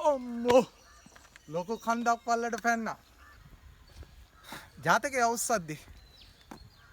අම්මෝ ලොකු කන්දක් පල්ලට පැන්නා. ජාතකයේ අවුස්සද්දි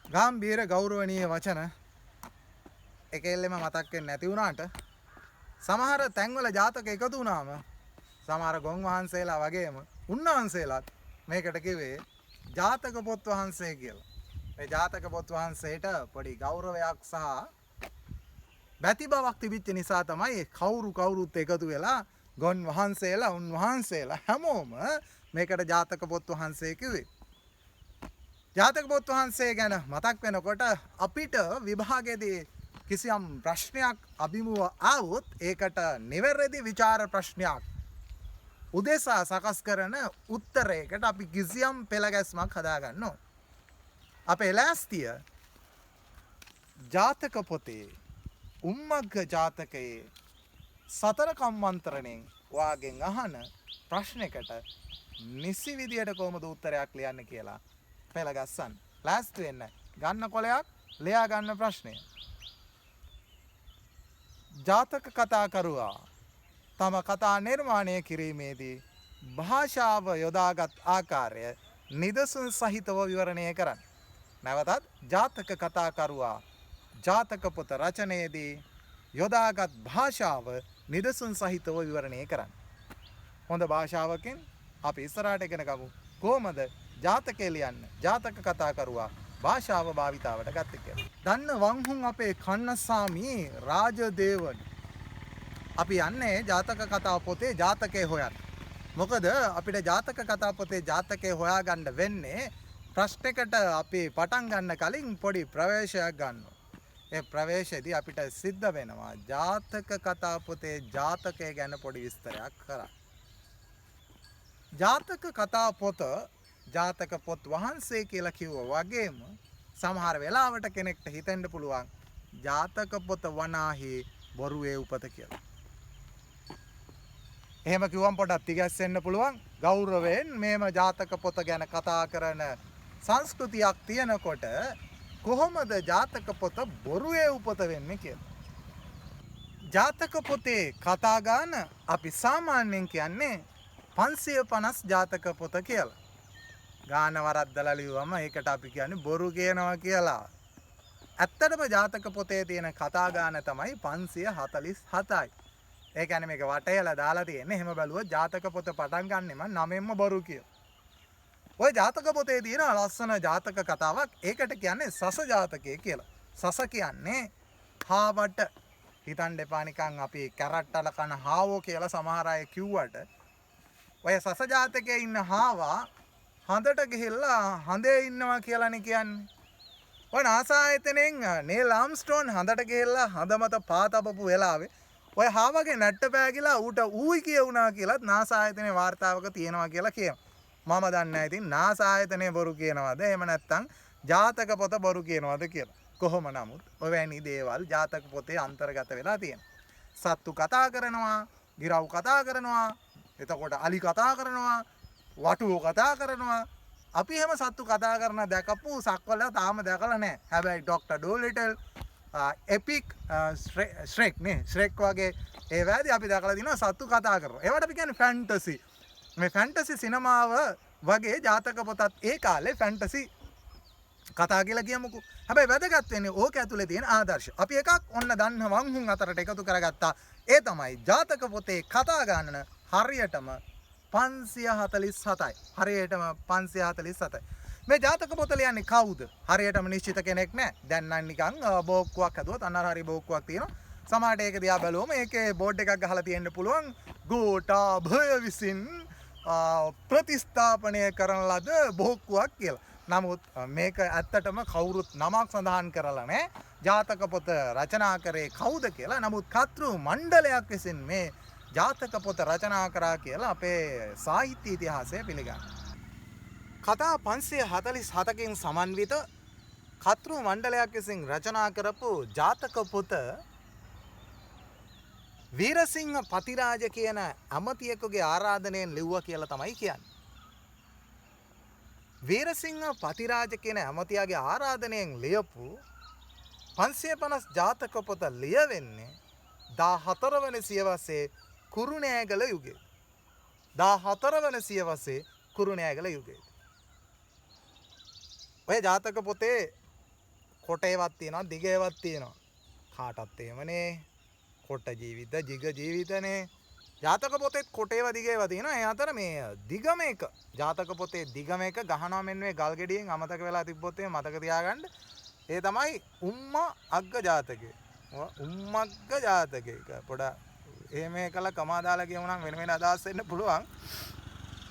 ගාම්භීර ගෞරවනීය වචන එකෙල්ලෙම මතක් වෙන්නේ නැති වුණාට සමහර තැන්වල ජාතක එකතු වුණාම සමහර ගොන් වහන්සේලා වගේම උන්වහන්සේලාත් මේකට කිව්වේ ජාතක පොත් වහන්සේ කියලා. මේ ජාතක පොත් වහන්සේට පොඩි ගෞරවයක් සහ බැති බවක් තිබිච්ච නිසා තමයි කවුරුත් එකතු වෙලා ගොන් වහන්සේලා උන්වහන්සේලා හැමෝම මේකට ජාතක පොත් වහන්සේ කිව්වේ. ජාතක පොත් වහන්සේ ගැන මතක් වෙනකොට අපිට විභාගයේදී කිසියම් ප්‍රශ්නයක් අභිමුව ආවොත් ඒකට නිවැරදි විචාර ප්‍රශ්නයක් උදෙසා සකස් කරන උත්තරයකට අපි කිසියම් පෙළගැස්මක් හදාගන්න ඕන. අපේ ලෑස්තිය ජාතක පොතේ උම්මග්ග ජාතකයේ සතර කම්මන්ත්‍රණයෙන් ඔයාගෙන් අහන ප්‍රශ්නයකට නිසි විදියට කොහොමද උත්තරයක් ලියන්න කියලා පෙළගස්සන්න. ලෑස්ති වෙන්න. ගන්න කොලයක් ලියා ගන්න ප්‍රශ්නය. ජාතක කතා කරුවා තම කතා නිර්මාණය කිරීමේදී භාෂාව යොදාගත් ආකාරය නිදසුන් සහිතව විවරණය කරන්න. නැවතත් ජාතක කතා කරුවා ජාතක පොත රචනයේදී යොදාගත් භාෂාව නිදසුන් සහිතව විවරණය කරන්න. හොඳ භාෂාවකින් අපි ඉස්සරහට ඉගෙන ගමු කොහොමද ජාතකය ලියන්න ජාතක කතා කරුවා භාෂාව භාවිතාවට ගත්තේ කියලා. දන්න වංහුන් අපේ කන්නසාමි රාජදේවන්. අපි යන්නේ ජාතක කතා පොතේ ජාතකය හොයන්න. මොකද අපිට ජාතක කතා පොතේ ජාතකය හොයාගන්න වෙන්නේ ප්‍රශ්නයකට අපි පටන් ගන්න කලින් පොඩි ප්‍රවේශයක් ගන්නවා. ඒ ප්‍රවේශයේදී අපිට සිද්ධ වෙනවා ජාතක කතා පොතේ ජාතකය ගැන පොඩි විස්තරයක් කරන්න. ජාතක කතා පොත ජාතක පොත් වහන්සේ කියලා කිව්වා වගේම සමහර වෙලාවට කෙනෙක්ට හිතෙන්න පුළුවන් ජාතක පොත වනාහි බොරුවේ උපත කියලා. එහෙම කිව්වම් පොඩක් තිගැස්සෙන්න පුළුවන්. ගෞරවයෙන් මේම ජාතක පොත ගැන කතා කරන සංස්කෘතියක් තියෙනකොට කොහොමද ජාතක පොත බොරුවේ උපත වෙන්නේ කියලා. ජාතක පොතේ කතා ගාන අපි සාමාන්‍යයෙන් කියන්නේ 550 ජාතක පොත කියලා. ගාන වරද්දලා ලියුවම ඒකට අපි කියන්නේ බොරු කියනවා කියලා. ඇත්තටම ජාතක පොතේ තියෙන කතා ගාන තමයි 547යි. ඒ කියන්නේ මේක වටේලා දාලා තියෙන්නේ. එහෙම බැලුවොත් ජාතක පොත පටන් ගන්නෙම නමෙන්ම බොරු කියලා. ওই ජාතක පොතේ තියෙන ලස්සන ජාතක කතාවක් ඒකට කියන්නේ සස ජාතකය කියලා. සස කියන්නේ හාවට හිතන්න එපා නිකන් අපි කැරට්ටල කන හාවෝ කියලා සමහර අය කිව්වට ඔය සස ජාතකයේ ඉන්න හාවා හඳට ගිහිල්ලා හඳේ ඉන්නවා කියලානේ කියන්නේ. ඔය NASA ආයතනයෙන් නීල් ආම්ස්ට්‍රෝන් හඳට ගිහිල්ලා හඳ මත පාතපපු වෙලාවේ ඔය හාවගේ නැට්ට පෑගිලා ඌට ඌයි කියුණා කියලාත් NASA ආයතනයේ වාර්තාවක තියෙනවා කියලා කියනවා. මම දන්නේ නැහැ ඉතින් NASA ආයතනයේ බොරු කියනවාද එහෙම නැත්නම් ජාතක පොත බොරු කියනවාද කියලා. කොහොම නමුත් ඔවැනි දේවල් ජාතක පොතේ අන්තර්ගත වෙලා තියෙනවා. සත්තු කතා කරනවා, ගිරව් කතා කරනවා, එතකොට අලි කතා කරනවා, වටුවෝ කතා කරනවා. අපි එහෙම සත්තු කතා කරන දැකපු සක්වල තාම දැකලා නැහැ. හැබැයි ඩොක්ටර් ඩෝලිටල් එපික් ශ්‍රෙක් නේ ශ්‍රෙක් වගේ ඒ වැදී අපි දැකලා දිනවා සත්තු කතා කරනවා. ඒවට අපි කියන්නේ ෆැන්ටසි. මේ ෆැන්ටසි සිනමාව වගේ ජාතක පොතත් ඒ කාලේ ෆැන්ටසි කතා කියලා කියමුකෝ. හැබැයි වැදගත් වෙන්නේ ඕක ඇතුලේ තියෙන ආදර්ශ. අපි එකක් ඔන්න දන්න වංහුන් අතරට එකතු කරගත්තා. ඒ තමයි ජාතක පොතේ කතා ගන්න හරියටම 547යි. හරියටම 547යි. මේ ජාතක පොත ලියන්නේ කවුද? හරියටම නිශ්චිත කෙනෙක් නැහැ. දැන් නම් නිකන් බෝක්කුවක් හදුවත් අන්න හරිය බෝක්කුවක් තියෙනවා. සමහරට ඒක දිහා බැලුවම ඒකේ බෝඩ් එකක් ගහලා තියෙන්න පුළුවන් ගෝඨාභය විසින් ප්‍රතිස්ථාපනය කරන ලද බෝක්කුවක් කියලා. නමුත් මේක ඇත්තටම කවුරුත් නමක් සඳහන් කරලා නැහැ. ජාතක පොත රචනා කරේ කවුද කියලා. නමුත් කතෘ මණ්ඩලයක් විසින් මේ ජාතක පොත රචනා කරා කියලා අපේ සාහිත්‍ය ඉතිහාසය පිළිගන්නවා. කතා 547කින් සමන්විත කතෘ මණ්ඩලයක් විසින් රචනා කරපු ජාතක පොත වීරසිංහ පතිරාජ කියන ඇමතියෙකුගේ ආරාධනයෙන් ලිව්වා කියලා තමයි කියන්නේ. වීරසිංහ පතිරාජ කියන ඇමතියාගේ ආරාධනයෙන් ලියපු 550 ජාතක පොත ලියවෙන්නේ 14 වෙනි සියවසේ කුරුණෑගල යුගයේ. 14 වන සියවසේ කුරුණෑගල යුගයේ. ඔය ජාතක පොතේ කොටේවත් තියෙනවා දිගේවත් තියෙනවා. කාටත් එහෙමනේ. කොට ජීවිත ජිග ජීවිතනේ. ජාතක පොතේත් කොටේව දිගේව තියෙනවා. ඒ අතර මේ දිගම එක ජාතක පොතේ දිගම එක ගහනවා මෙන්න මේ ගල් ගෙඩියෙන් අමතක වෙලා තිබ්බොත් එහෙම මතක තියාගන්න. ඒ තමයි උම්මා අග්ග ජාතකය. උම්මග්ග ජාතකය. පොඩ එහෙම කළා කමා දාලා කියමුනම් වෙන වෙන අදහස් වෙන්න පුළුවන්.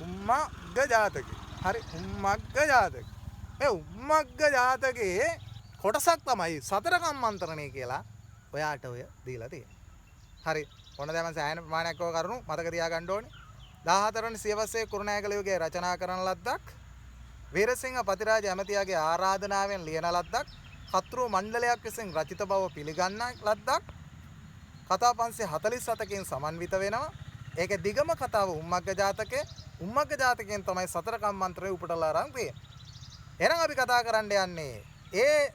උම්මග්ග ජාතකය. හරි උම්මග්ග ජාතකය. ඒ උම්මග්ග ජාතකයේ කොටසක් තමයි සතර කම්මන්තරණය කියලා ඔයාට ඔය දීලා තියෙන්නේ. හරි ඔන්න දැන් මම සෑහෙන ප්‍රමාණයක් ඔය කරුණු මතක තියාගන්න ඕනේ. 14 වන සියවසේ කුරුණෑගල යුගයේ රචනා කරන ලද්දක් වීරසිංහ පතිරාජ ඇමතියාගේ ආරාධනාවෙන් ලියන ලද්දක් කතෘ මණ්ඩලයක් විසින් රචිත බව පිළිගන්න ලද්දක් කතා 547කින් සමන්විත වෙනවා. ඒකේ දිගම කතාව උම්මග්ග ජාතකය. උම්මග්ග ජාතකයෙන් තමයි සතර කම්මන්තරේ උපුටලා අරන් තියෙන්නේ. එහෙනම් අපි කතා කරන්න යන්නේ ඒ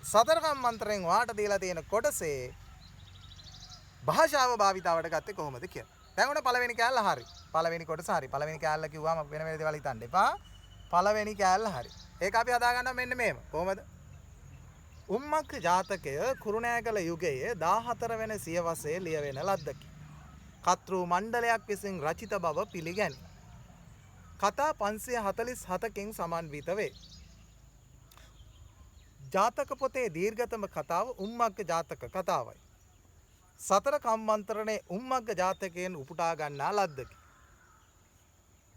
සතර කම්මන්තරෙන් වාට දීලා තියෙන කොටසේ භාෂාව භාවිතාවට ගත්තේ කොහොමද කියලා. දැන් ඔන්න පළවෙනි කෑල්ල හරි. පළවෙනි කොටස හරි. පළවෙනි කෑල්ල කිව්වම වෙන වෙන දේවල් හිතන්න එපා. පළවෙනි කෑල්ල හරි. ඒක අපි හදාගන්න මෙන්න මේව. කොහොමද? උම්මග්ග ජාතකය කුරුණෑගල යුගයේ 14 වෙනි සියවසේ ලියවෙන ලද්දකි. කතෘ මණ්ඩලයක් විසින් රචිත බව පිළිගනි. කතා 547කින් සමන්විත වේ. ජාතක පොතේ දීර්ඝතම කතාව උම්මග්ග ජාතක කතාවයි. සතර කම්මන්තරණේ උම්මග්ග ජාතකයෙන් උපුටා ගන්නා ලද්දකි.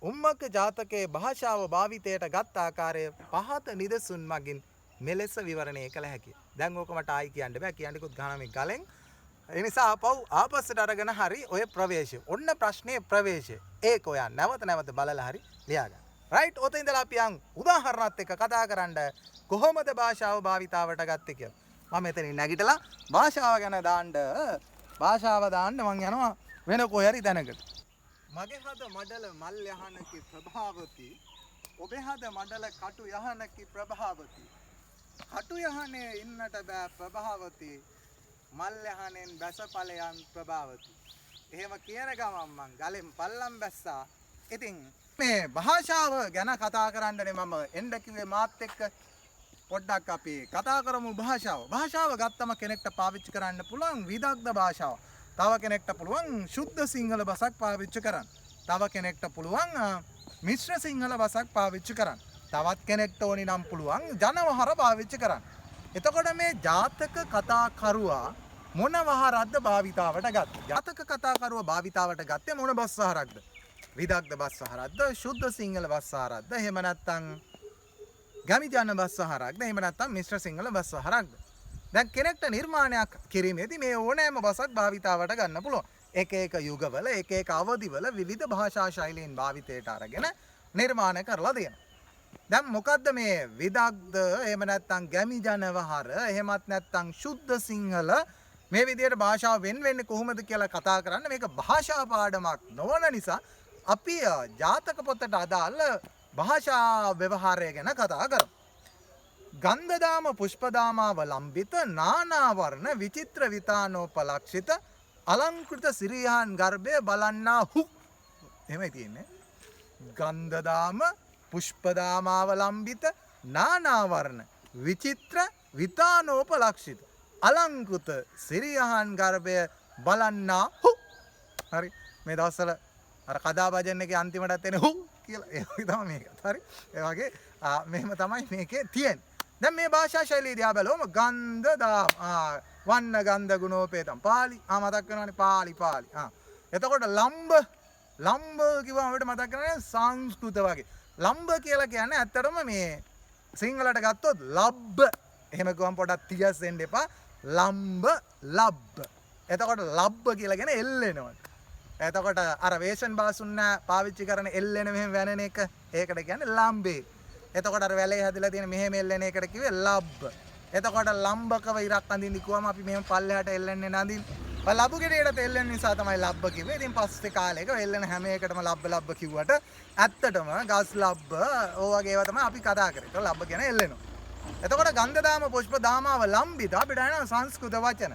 උම්මග්ග ජාතකයේ භාෂාව භාවිතයට ගත් ආකාරය පහත නිදසුන් මගින් මෙලෙස විවරණය කළ හැකියි. දැන් ඕක මට ආයි කියන්න බෑ. කියන්නකොත් ගහන මේ ගලෙන්. ඒ නිසා ආපස්සට අරගෙන හරි ඔය ප්‍රවේශය. ඔන්න ප්‍රශ්නේ ප්‍රවේශය. ඒක ඔයා නැවත නැවත බලලා හරි ලියා ගන්න. රයිට් ඔතන ඉඳලා අපි යන් උදාහරණත් එක්ක කතා කරන්න කොහොමද භාෂාව භාවිතාවට ගත්තේ කියලා. මම එතනින් නැගිටලා භාෂාව ගැන දාන්න මං යනවා වෙන කොහේ හරි තැනකට. මගේ හද මඩල මල් යහනකි ප්‍රභාවති. ඔබේ හද මඩල කටු යහනකි ප්‍රභාවති. කටු යහනේ ඉන්නට බෑ ප්‍රභාවති. මල් යහනෙන් බැස ඵලයන් ප්‍රභාවති. එහෙම කියන ගමන් මං ගලෙන් පල්ලම් බැස්සා. ඉතින් මේ භාෂාව ගැන කතා කරන්නනේ මම එන්න කිව්වේ මාත් එක්ක. පොඩ්ඩක් අපි කතා කරමු භාෂාව. භාෂාව ගත්තම කෙනෙක්ට පාවිච්චි කරන්න පුළුවන් විදග්ධ භාෂාව. තව කෙනෙක්ට පුළුවන් සුද්ධ සිංහල බසක් පාවිච්චි කරන්න. තව කෙනෙක්ට පුළුවන් මිශ්‍ර සිංහල බසක් පාවිච්චි කරන්න. තවත් කෙනෙක්ට ඕනි නම් පුළුවන් ජනවහර පාවිච්චි කරන්න. එතකොට මේ ජාතක කතාකරුවා මොන වහරක්ද භාවිතාවට ගත්තේ? ජාතක කතාකරුවා භාවිතාවට ගත්තේ මොන බස් වහරක්ද? විදග්ධ බස් වහරක්ද? සුද්ධ සිංහල බස් වහරක්ද? එහෙම නැත්නම් ගමි ජන බස් වහරක්ද? එහෙම නැත්නම් මිශ්‍ර සිංහල බස් වහරක්ද? දැන් කෙනෙක්ට නිර්මාණයක් කිරීමේදී මේ ඕනෑම බසක් භාවිතාවට ගන්න පුළුවන්. එක එක යුගවල එක එක අවධිවල විවිධ භාෂා ශෛලීන් භාවිතයට අරගෙන නිර්මාණය කරලා තියෙනවා. දැන් මොකද්ද මේ විදග්ධ එහෙම නැත්නම් ගමි ජන වහර එහෙමත් නැත්නම් සුද්ධ සිංහල මේ විදිහට භාෂාව වෙන් වෙන්නේ කොහොමද කියලා කතා කරන්න. මේක භාෂා පාඩමක් නොවන නිසා අපි ජාතක පොතට අදාළ භාෂා ව්‍යවහාරය ගැන කතා කරමු. ගන්ධදාම පුෂ්පදාමාවලම්බිත නානා වර්ණ විචිත්‍ර විතානෝපලක්ෂිත අලංකෘත සිරියහන් ගර්භය බලන්නාහු. එහෙමයි තියෙන්නේ. ගන්ධදාම පුෂ්පදාමාවලම්බිත නානා වර්ණ විචිත්‍ර විතානෝපලක්ෂිත අලංකෘත සිරියහන් ගර්භය බලන්නාහු. හරි මේ දවස්වල අර කදා භජන් එකේ අන්තිමටත් එන හු කියලා ඒ වගේ තමයි මේක. හරි ඒ වගේ මෙහෙම තමයි මේකේ තියෙන්නේ. දැන් මේ භාෂා ශෛලිය දිහා බලවම ගන්ධදාම වන්න ගන්ධ ගුණෝපේතම් පාලි මතක් වෙනවානේ පාලි එතකොට ලම්බ කිව්වම අපිට මතක් කරන්නේ සංස්කෘත වගේ. ලම්බ කියලා කියන්නේ ඇත්තටම මේ සිංහලට ගත්තොත් ලබ්බ. එහෙම ගියම පොඩක් තියස් වෙන්න එපා. ලබ්බ. එතකොට ලබ්බ කියලා කියන්නේ එල්ලෙනවා. එතකොට අර වේෂන් බාසුන්න පාවිච්චි කරන එල්ලෙන මෙහෙම වැනෙන එක ඒකට කියන්නේ ලම්බේ. එතකොට අර වැලේ හැදලා තියෙන මෙහෙම එල්ලෙන එකට කිව්වේ ලබ්බ. එතකොට ලම්බකව ඉරක් අඳින්න කිව්වම අපි මෙහෙම පල්ලෙහාට එල්ලන්නේ නැඳින්. ලබු ගෙඩේට එල්ලෙන නිසා තමයි ලබ්බ කිව්වේ. ඉතින් පස්සේ කාලෙක එල්ලෙන හැම එකටම ලබ්බ කිව්වට ඇත්තටම ගස් ලබ්බ ඕ වගේ ඒවා තමයි අපි කතා කරේ. ඒක ලබ්බ කියන එල්ලෙනවා. එතකොට ගන්ධදාම පුෂ්පදාමාව ලම්බිත අපිට එන සංස්කෘත වචන.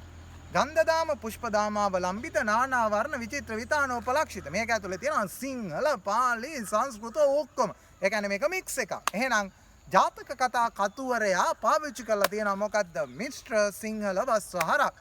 ගන්ධදාම පුෂ්පදාමාව ලම්බිත නානා වර්ණ විචිත්‍ර විතානෝපලක්ෂිත. මේක ඇතුලේ තියෙනවා සිංහල, පාලි, සංස්කෘත ඔක්කොම. ඒ කියන්නේ මේක මික්ස් එකක්. එහෙනම් ජාතක කතා කතුවරයා පාවිච්චි කරලා තියෙනවා මොකද්ද? මිශ්‍ර සිංහල වස්වහරක්.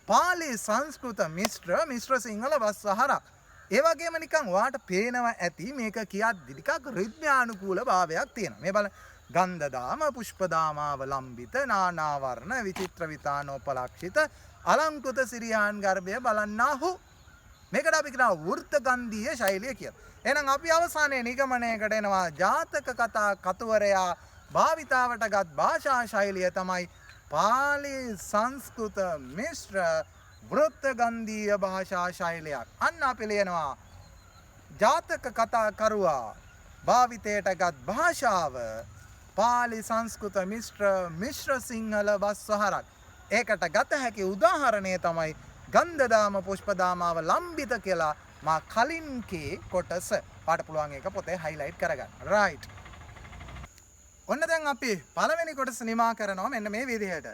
පාලි සංස්කෘත මිශ්‍ර සිංහල වස්වහරක්. ඒ වගේම නිකන් ඔයාට පේනවා ඇති මේක කියද්දි ටිකක් රිද්මයානුකූල භාවයක් තියෙනවා. මේ බලන්න ගන්ධදාම පුෂ්පදාමාව ලම්බිත නානා වර්ණ විචිත්‍ර විතානෝපලක්ෂිත අලංකృత සිරියාන් ගර්භය බලන්නාහු. මේකට අපි කියනවා වෘත්ත ගන්ධීය ශෛලිය කියලා. එහෙනම් අපි අවසානයේ නිගමනයකට එනවා ජාතක කතා කතුවරයා භාවිතාවටගත් භාෂා ශෛලිය තමයි පාලි සංස්කෘත මිශ්‍ර වෘත්ත ගන්ධීය භාෂා ශෛලියක්. අන්න අපි ලියනවා ජාතක කතා කරුවා භාවිතයටගත් භාෂාව පාලි සංස්කෘත මිශ්‍ර සිංහල වස්වහරක්. ඒකට ගත හැකි උදාහරණය තමයි ගන්ධදාම පුෂ්පදාමාව ලම්බිත කියලා මා කලින් කී කොටස. පාට පුළුවන් එක පොතේ highlight කරගන්න. right. ඔන්න දැන් අපි පළවෙනි කොටස නිමා කරනවා මෙන්න මේ විදිහට.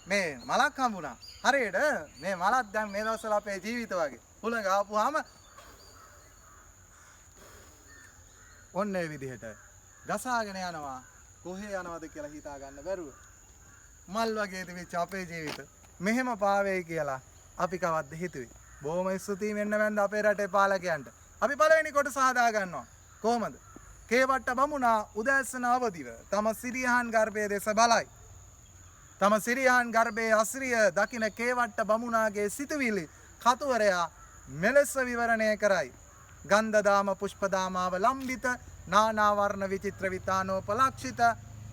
මේ මලක් හම්බුණා. හරියට මේ මලක් දැන් මේ දවස්වල අපේ ජීවිත වගේ. හුලඟ ආපුවාම ඔන්න ඒ විදිහට ගසාගෙන යනවා. කොහේ යනවද කියලා හිතා ගන්න බැරුව. මල් වගේ තිබිච්ච අපේ ජීවිත මෙහෙම පාවෙයි කියලා අපි කවද්ද හිතුවේ. බොහොම ස්තුතියි මෙන්න මන්ද අපේ රටේ පාලකයන්ට. අපි පළවෙනි කොටස හදා ගන්නවා. කොහමද? කේවට්ට බමුණා උදෑසන අවදිව තම සිරියහන් ගර්භයේ දෙස බලයි. තම සිරියහන් ගර්භයේ අසිරිය දකින කේවට්ට බමුණාගේ සිතුවිලි කතුවරයා මෙලෙස විවරණය කරයි. ගන්ධදාම පුෂ්පදාමාව ලම්බිත නානා වර්ණ විචිත්‍ර විතානෝපලක්ෂිත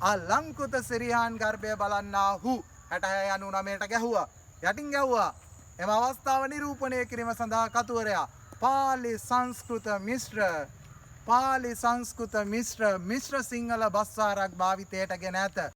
අලංකృత සිරියහන් ගර්භය බලන්නාහු. 66 99ට ගැහුවා. යටින් ගැහුවා. එම අවස්ථාව නිරූපණය කිරීම සඳහා කතුවරයා පාලි සංස්කෘත මිශ්‍ර මිශ්‍ර සිංහල බස්වාරක් භාවිතයට ගෙන ඇත.